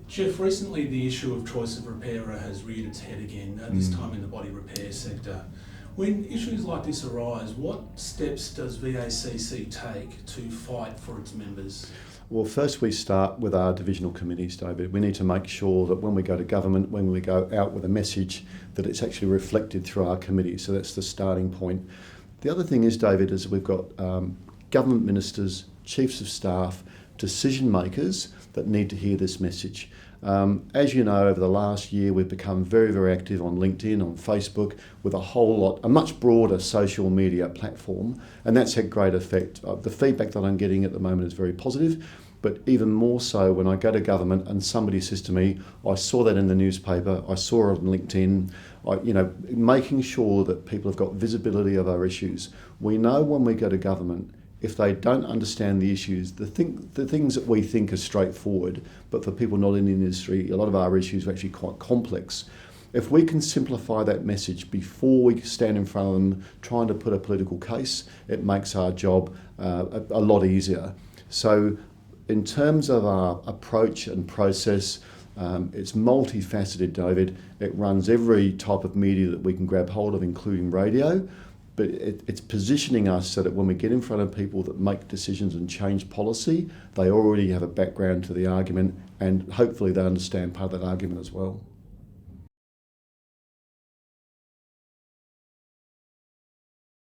Geoff, recently the issue of choice of repairer has reared its head again, this time in the body repair sector. When issues like this arise, what steps does VACC take to fight for its members? Well, first we start with our divisional committees, David. We need to make sure that when we go to government, when we go out with a message, that it's actually reflected through our committee. So that's the starting point. The other thing is, David, is we've got government ministers, chiefs of staff, decision makers that need to hear this message. As you know, over the last year, we've become very, very active on LinkedIn, on Facebook, with a much broader social media platform, and that's had great effect. The feedback that I'm getting at the moment is very positive, but even more so when I go to government and somebody says to me, I saw that in the newspaper, I saw it on LinkedIn, making sure that people have got visibility of our issues. We know when we go to government, if they don't understand the issues, the things that we think are straightforward, but for people not in the industry, a lot of our issues are actually quite complex. If we can simplify that message before we stand in front of them trying to put a political case, it makes our job a lot easier. So in terms of our approach and process, it's multifaceted, David. It runs every type of media that we can grab hold of, including radio. But it's positioning us so that when we get in front of people that make decisions and change policy, they already have a background to the argument, and hopefully they understand part of that argument as well.